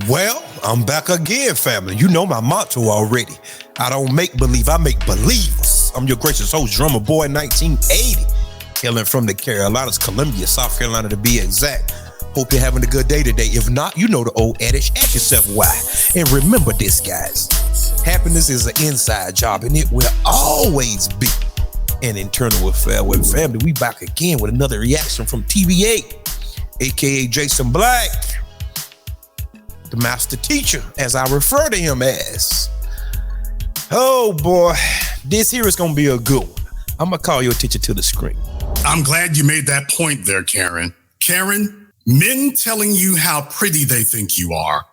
Well, I'm back again, family. You know my motto already. I don't make believe, I make believers. I'm your gracious host, Drummer Boy 1980. Hailing from the Carolinas, Columbia, South Carolina to be exact. Hope you're having a good day today. If not, you know the old adage, ask yourself why. And remember this, guys. Happiness is an inside job, and it will always be an internal affair. With family, we back again with another reaction from TVA, aka Jason Black, the master teacher, as I refer to him as. Oh boy, this here is gonna be a good one. I'm gonna call your attention to the screen. I'm glad you made that point there, Karen. Karen, men telling you how pretty they think you are,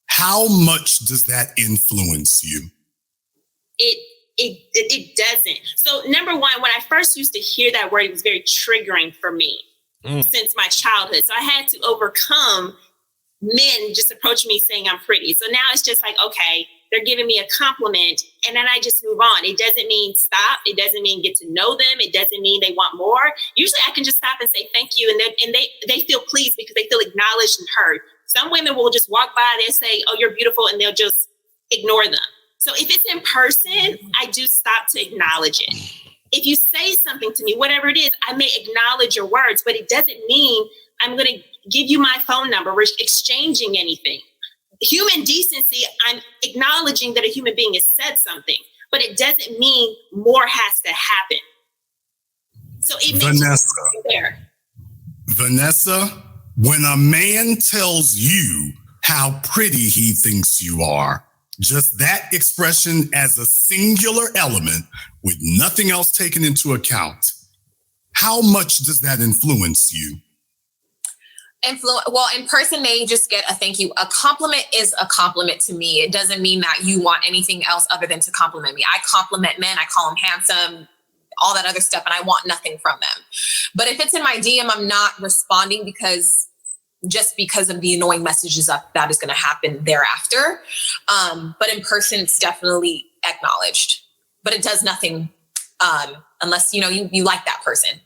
how much does that influence you? It doesn't. So number one, when I first used to hear that word, it was very triggering for me since my childhood. So I had to overcome men just approaching me saying I'm pretty. So now it's just like, okay, they're giving me a compliment and then I just move on. It doesn't mean stop. It doesn't mean get to know them. It doesn't mean they want more. Usually I can just stop and say thank you. And they feel pleased because they feel acknowledged and heard. Some women will just walk by, they'll say, oh, you're beautiful, and they'll just ignore them. So if it's in person, I do stop to acknowledge it. If you say something to me, whatever it is, I may acknowledge your words, but it doesn't mean I'm going to give you my phone number. We're exchanging anything. Human decency, I'm acknowledging that a human being has said something, but it doesn't mean more has to happen. So it makes Vanessa, when a man tells you how pretty he thinks you are, just that expression as a singular element with nothing else taken into account, how much does that influence you? Well, in person, they just get a thank you. A compliment is a compliment to me. It doesn't mean that you want anything else other than to compliment me. I compliment men. I call them handsome, all that other stuff, and I want nothing from them. But if it's in my DM, I'm not responding because of the annoying messages that is going to happen thereafter. But in person, it's definitely acknowledged. But it does nothing unless, you like that person.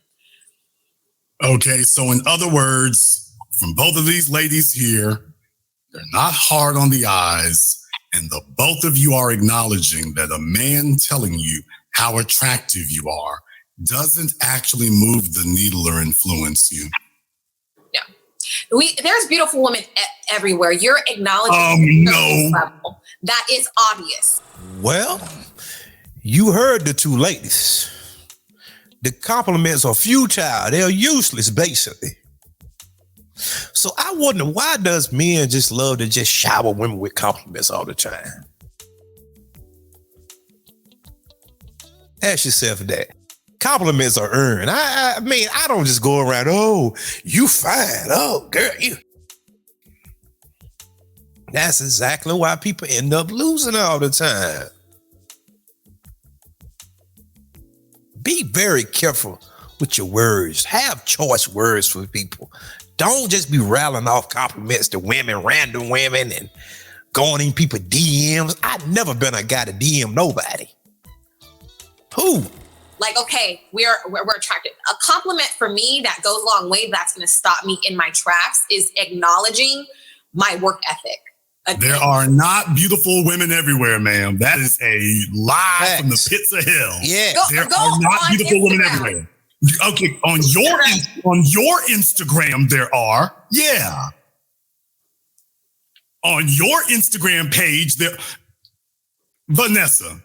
Okay, so in other words, from both of these ladies here, they're not hard on the eyes, and the both of you are acknowledging that a man telling you how attractive you are doesn't actually move the needle or influence you. No. There's beautiful women everywhere. You're acknowledging level. That is obvious. Well, you heard the two ladies. The compliments are futile. They're useless, basically. So I wonder, why does men just love to just shower women with compliments all the time? Ask yourself that. Compliments are earned. I mean, I don't just go around, oh, you fine. Oh, girl, you. That's exactly why people end up losing all the time. Be very careful with your words. Have choice words for people. Don't just be rattling off compliments to women, random women, and going in people's DMs. I've never been a guy to DM nobody. Who? Like, okay, we're attracted. A compliment for me that goes a long way, that's going to stop me in my tracks, is acknowledging my work ethic. There are not beautiful women everywhere, ma'am. That is a lie from the pits of hell. Yeah, there are not beautiful women everywhere. Okay, on your Instagram there are. Yeah. On your Instagram page there. Vanessa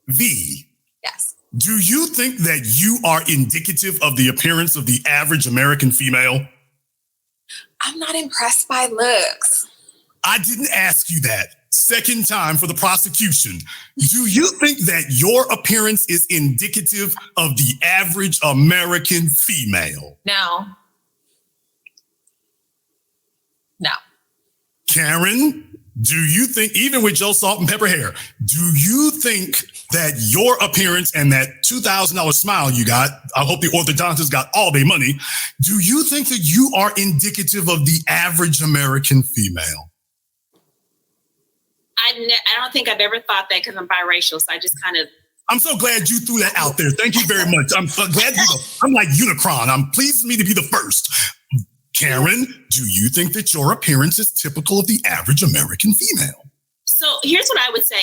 V. Yes. Do you think that you are indicative of the appearance of the average American female? I'm not impressed by looks. I didn't ask you that. Second time for the prosecution. Do you think that your appearance is indicative of the average American female? No. Karen, do you think, even with your salt and pepper hair, do you think that your appearance and that $2,000 smile you got, I hope the orthodontist got all their money, do you think that you are indicative of the average American female? I don't think I've ever thought that because I'm biracial. So I just kind of. I'm so glad you threw that out there. Thank you very much. I'm glad I'm like Unicron. I'm pleased for me to be the first. Karen, do you think that your appearance is typical of the average American female? So here's what I would say.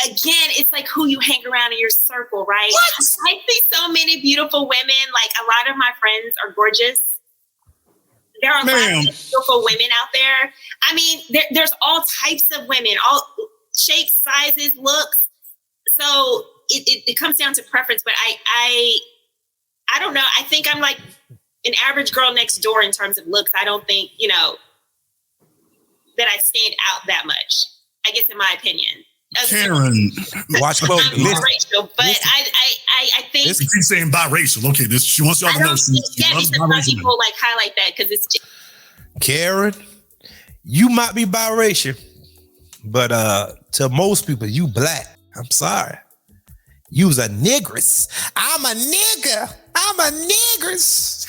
Again, it's like who you hang around in your circle, right? What? I see so many beautiful women. Like a lot of my friends are gorgeous. There are a lot of beautiful women out there. I mean, there's all types of women, all shapes, sizes, looks. So it comes down to preference. But I don't know. I think I'm like an average girl next door in terms of looks. I don't think, that I stand out that much, I guess, in my opinion. Karen, watch both. I'm biracial, but I think you keep saying biracial. Okay, she wants y'all to know. Some people like highlight that because it's just... Karen, you might be biracial, but to most people, you black. I'm sorry. You's a negress. I'm a nigger. I'm a negress.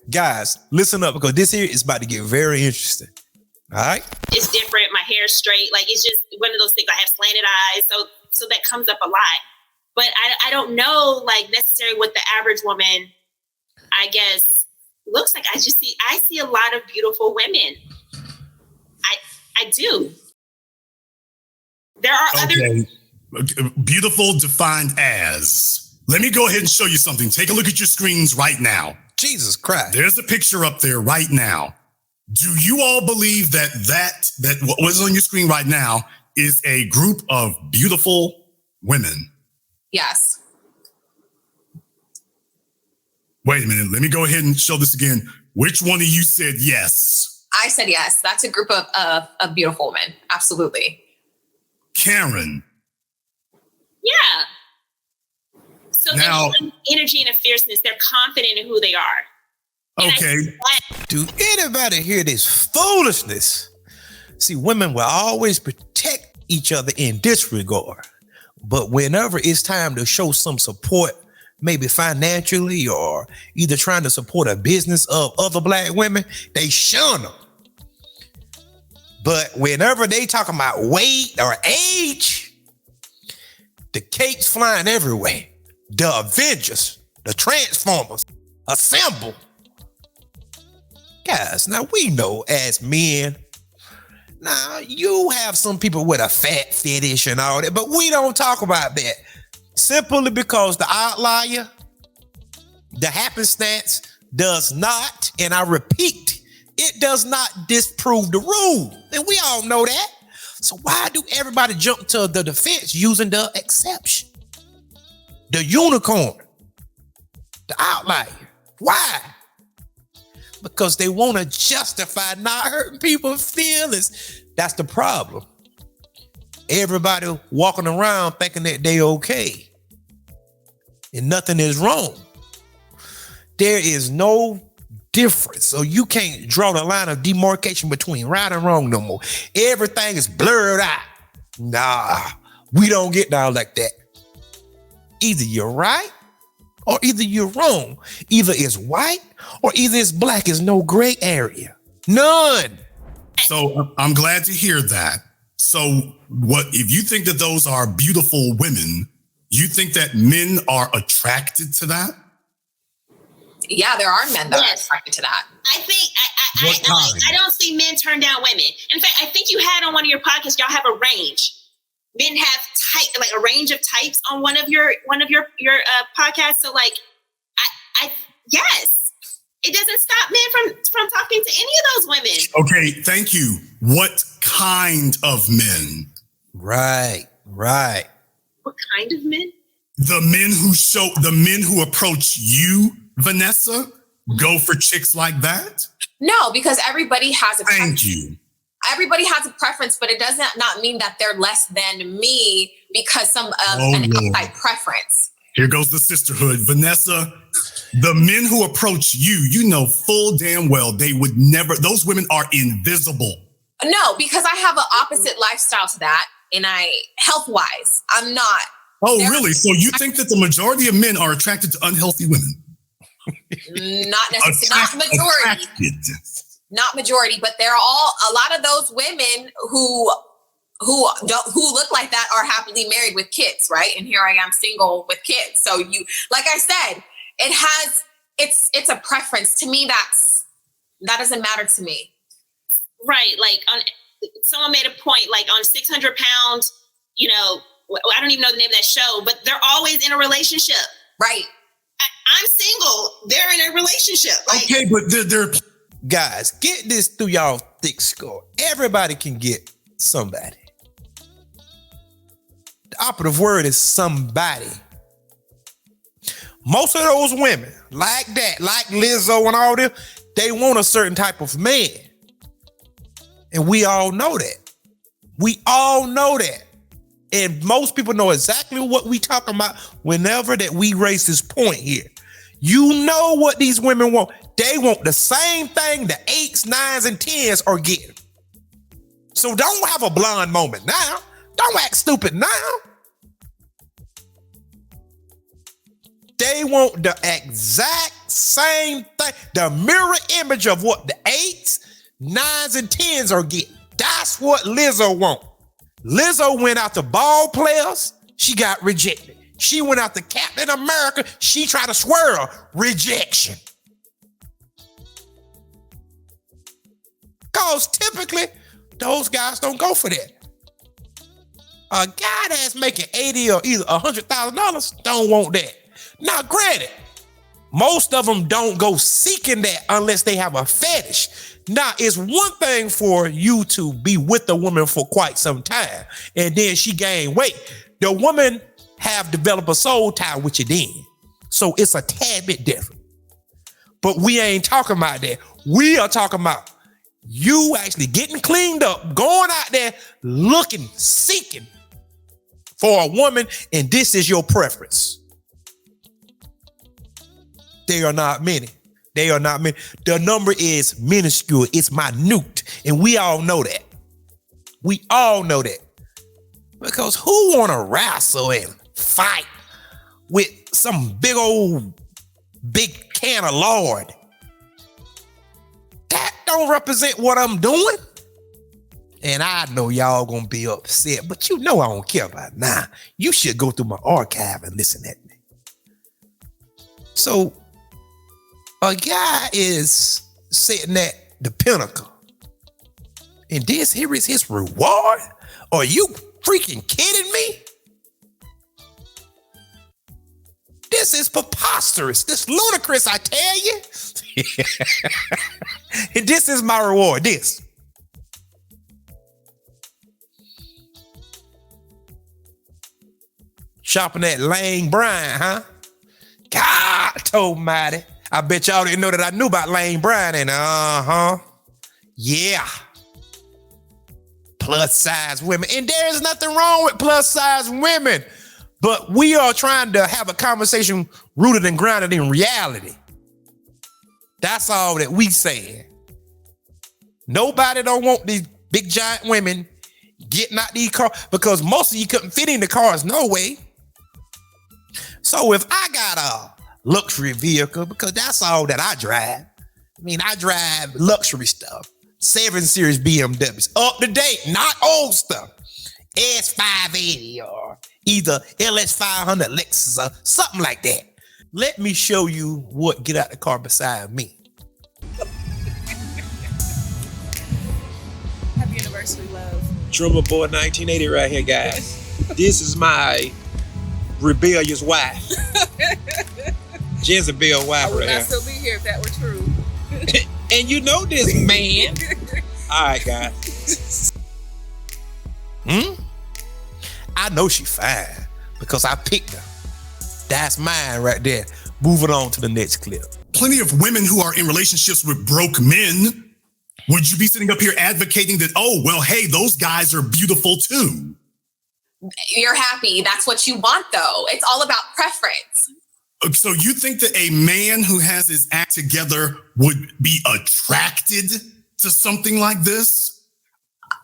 Guys, listen up because this here is about to get very interesting. All right. It's different. My hair's straight. Like, it's just one of those things. I have slanted eyes. So that comes up a lot. But I don't know, like, necessarily what the average woman, I guess, looks like. I see a lot of beautiful women. I do. There are other... Beautiful defined as. Let me go ahead and show you something. Take a look at your screens right now. Jesus Christ. There's a picture up there right now. Do you all believe that what was on your screen right now is a group of beautiful women? Yes. Wait a minute. Let me go ahead and show this again. Which one of you said yes? I said yes. That's a group of beautiful women. Absolutely. Karen. Yeah. So now, there's energy and a fierceness. They're confident in who they are. Okay. Do anybody hear this foolishness? See, women will always protect each other in this regard. But whenever it's time to show some support, maybe financially or either trying to support a business of other black women, they shun them. But whenever they talking about weight or age, the capes flying everywhere. The Avengers, the Transformers, assemble. Guys, now we know as men, now you have some people with a fat fetish and all that, but we don't talk about that. Simply because the outlier, the happenstance does not, and I repeat, it does not disprove the rule. And we all know that. So why do everybody jump to the defense using the exception? The unicorn, the outlier. Why? Because they want to justify not hurting people's feelings. That's the problem. Everybody walking around thinking that they okay. And nothing is wrong. There is no difference. So you can't draw the line of demarcation between right and wrong no more. Everything is blurred out. Nah, we don't get down like that. Either you're right or either you're wrong. Either it's white or either it's black. There's no gray area. None. So I'm glad to hear that. So what if you think that those are beautiful women, you think that men are attracted to that? Yeah, there are men that are attracted to that. I think I don't see men turn down women. In fact, I think you had on one of your podcasts, y'all have a range. Men have like a range of types on one of your podcasts. So like, I yes, it doesn't stop men from talking to any of those women. Okay, thank you. What kind of men? Right. What kind of men? The men who approach you, Vanessa, go for chicks like that? No, because everybody has a Thank you. Everybody has a preference, but it does not mean that they're less than me because some of an outside preference. Here goes the sisterhood. Vanessa, the men who approach you, you know full damn well they would never, those women are invisible. No, because I have an opposite lifestyle to that, and health-wise, I'm not. Oh, really? So you think that the majority of men are attracted to unhealthy women? Not necessarily, not majority, but they're all, a lot of those women who look like that are happily married with kids, right? And here I am single with kids. So you, like I said, it has it's a preference. To me, that doesn't matter to me. Right. Like someone made a point, like on 600 pounds, you know, I don't even know the name of that show, but they're always in a relationship. Right. I'm single. They're in a relationship. Like, okay, but they're guys, get this through y'all thick skull. Everybody can get somebody. The operative word is somebody. Most of those women like that, like Lizzo and all them, they want a certain type of man. And we all know that. We all know that. And most people know exactly what we talking about whenever that we raise this point here. You know what these women want. They want the same thing the 8s, 9s, and 10s are getting. So don't have a blonde moment now. Don't act stupid now. They want the exact same thing, the mirror image of what the 8s, 9s, and 10s are getting. That's what Lizzo want. Lizzo went out to ball players. She got rejected. She went out to Captain America. She tried to swirl. Rejection. Because typically, those guys don't go for that. A guy that's making $80,000 or either $100,000 don't want that. Now, granted, most of them don't go seeking that unless they have a fetish. Now, it's one thing for you to be with a woman for quite some time, and then she gain weight. The woman have developed a soul tie with you then. So it's a tad bit different. But we ain't talking about that. We are talking about you actually getting cleaned up, going out there, looking, seeking for a woman, and this is your preference. They are not many. They are not many. The number is minuscule. It's minute. And we all know that. We all know that. Because who want to wrestle and fight with some big can of lard? That don't represent what I'm doing. And I know y'all gonna be upset, but you know I don't care about it. Nah, you should go through my archive and listen at me. So a guy is sitting at the pinnacle, and this here is his reward? Are you freaking kidding me? This is preposterous. This ludicrous, I tell you. And this is my reward, this. Shopping at Lane Bryant, huh? God almighty. I bet y'all didn't know that I knew about Lane Bryant and yeah. Plus size women. And there's nothing wrong with plus size women. But we are trying to have a conversation rooted and grounded in reality. That's all that we saying. Nobody don't want these big giant women getting out these cars because most of you couldn't fit in the cars, no way. So if I got a luxury vehicle, because that's all that I drive. I mean, I drive luxury stuff. 7 Series BMWs, up to date, not old stuff. S580 or either LS500 Lexus or something like that. Let me show you what get out the car beside me. Happy anniversary, love. Drummer Boy 1980 right here, guys. This is my rebellious wife. Jezebel wife I would right not here. still be here if that were true. And you know this, man. All right, guys. I know she fine because I picked her. That's mine right there. Moving on to the next clip. Plenty of women who are in relationships with broke men. Would you be sitting up here advocating that, oh, well, hey, those guys are beautiful too? You're happy. That's what you want, though. It's all about preference. So you think that a man who has his act together would be attracted to something like this?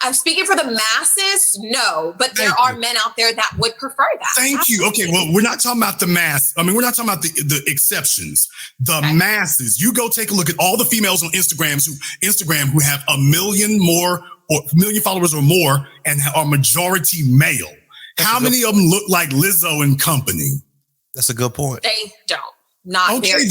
I'm speaking for the masses, no, but there are men out there that would prefer that. Thank you. Okay, well, we're not talking about the mass. I mean, we're not talking about the exceptions. The masses. You go take a look at all the females on Instagram who have 1 million more or 1 million followers or more and are majority male. How many of them look like Lizzo and company? That's a good point. They don't. not okay, very.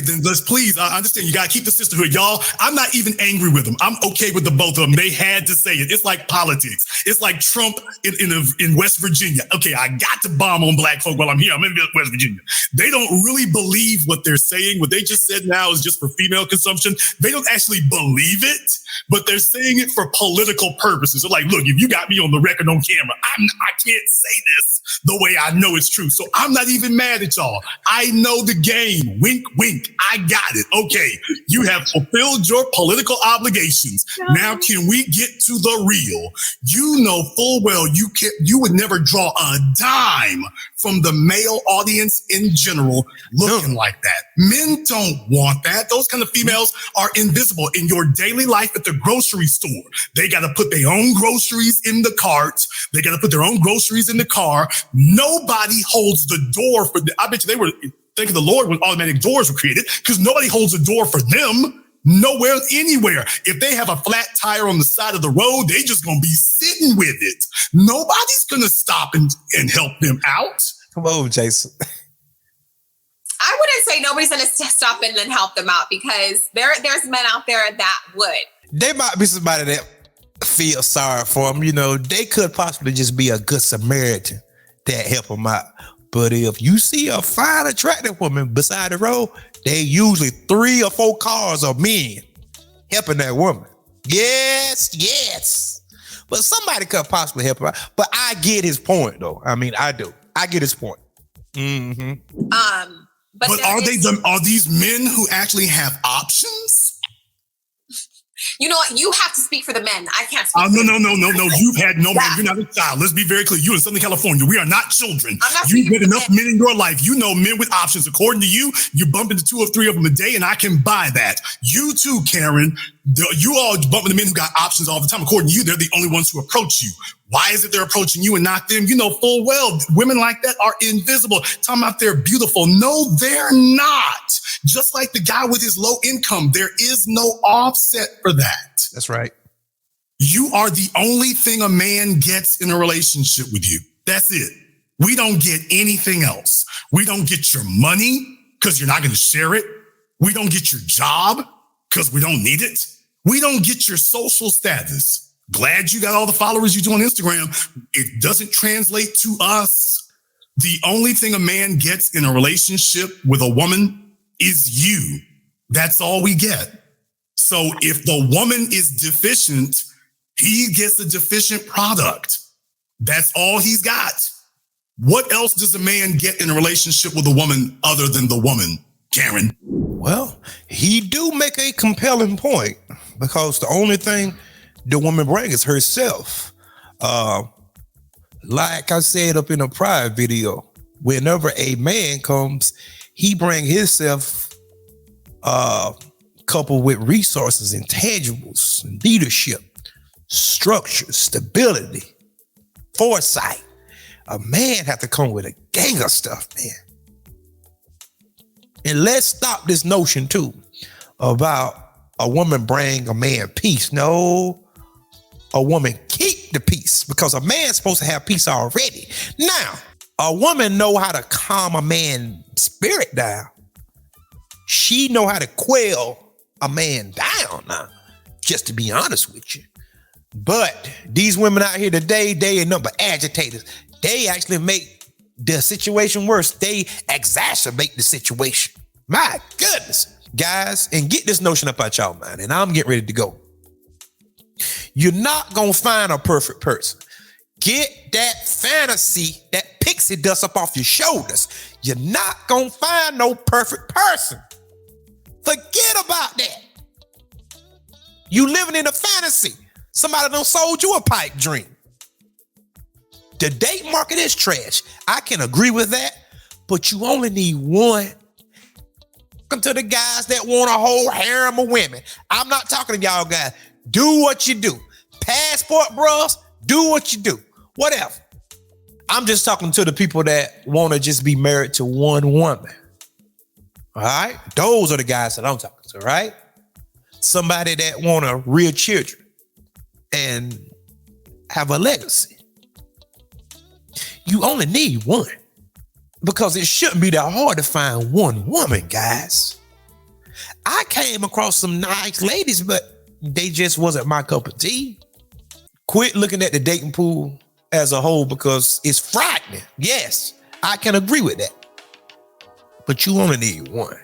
then let's please. I understand you gotta keep the sisterhood, y'all. I'm not even angry with them. I'm okay with the both of them. They had to say it. It's like politics. It's like Trump in West Virginia. Okay, I got to bomb on black folk while I'm here. I'm in West Virginia. They don't really believe what they're saying. What they just said now is just for female consumption. They don't actually believe it, but they're saying it for political purposes. They're like, look, if you got me on the record on camera, I can't say this the way I know it's true. So I'm not even mad at y'all. I know the game. Wink, wink. I got it. Okay. You have fulfilled your political obligations. Now can we get to the real? You know full well you would never draw a dime from the male audience in general looking like that. Men don't want that. Those kind of females are invisible in your daily life at the grocery store. They got to put their own groceries in the cart. They got to put their own groceries in the car. Nobody holds the door for them. I bet you they were thanking the Lord when automatic doors were created, because nobody holds a door for them. Nowhere, anywhere. If they have a flat tire on the side of the road, they just gonna be sitting with it. Nobody's gonna stop and help them out. Come on, Jason. I wouldn't say nobody's gonna stop in and help them out, because there's men out there that would. There might be somebody that feel sorry for them. You know, they could possibly just be a good Samaritan that help them out. But if you see a fine, attractive woman beside the road, they usually 3 or 4 cars of men helping that woman. Yes. But somebody could possibly help her out. But I get his point, though. I mean, I do. I get his point. Mm-hmm. But are these men who actually have options? You know what? You have to speak for the men. I can't speak. No. You've had no man. You're not a child. Let's be very clear. You in Southern California. We are not children. You've met enough men in your life. You know men with options. According to you, you bump into 2 or 3 of them a day, and I can buy that. You too, Karen. You all bump into men who got options all the time. According to you, they're the only ones who approach you. Why is it they're approaching you and not them? You know full well women like that are invisible. Talking about they're beautiful. No, they're not. Just like the guy with his low income, there is no offset for that. That's right. You are the only thing a man gets in a relationship with you. That's it. We don't get anything else. We don't get your money because you're not going to share it. We don't get your job because we don't need it. We don't get your social status. Glad you got all the followers you do on Instagram. It doesn't translate to us. The only thing a man gets in a relationship with a woman is you. That's all we get. So if the woman is deficient, he gets a deficient product. That's all he's got. What else does a man get in a relationship with a woman other than the woman, Karen? Well, he do make a compelling point, because the only thing the woman brings is herself. Like I said up in a prior video, whenever a man comes, he bring himself coupled with resources, intangibles, leadership, structure, stability, foresight. A man have to come with a gang of stuff, man. And let's stop this notion too about a woman bring a man peace. No, a woman keep the peace, because a man's supposed to have peace already. Now, a woman know how to calm a man's spirit down. She know how to quell a man down now, just to be honest with you. But these women out here today, they ain't nothing but agitators. They actually make the situation worse. They exacerbate the situation. My goodness. Guys, and get this notion up out y'all mind, and I'm getting ready to go. You're not going to find a perfect person. Get that fantasy, that pixie dust up off your shoulders. You're not going to find no perfect person. Forget about that. You living in a fantasy. Somebody done sold you a pipe dream. The date market is trash. I can agree with that, but you only need one. Welcome to the guys that want a whole harem of women. I'm not talking to y'all guys. Do what you do. Passport bros, do what you do. Whatever. I'm just talking to the people that want to just be married to one woman. All right? Those are the guys that I'm talking to, right? Somebody that want to rear children and have a legacy. You only need one. Because it shouldn't be that hard to find one woman, guys. I came across some nice ladies, but they just wasn't my cup of tea. Quit looking at the dating pool as a whole because it's frightening. Yes, I can agree with that. But you only need one.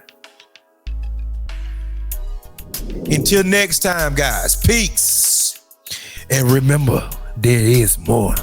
Until next time, guys, peace. And remember, there is more.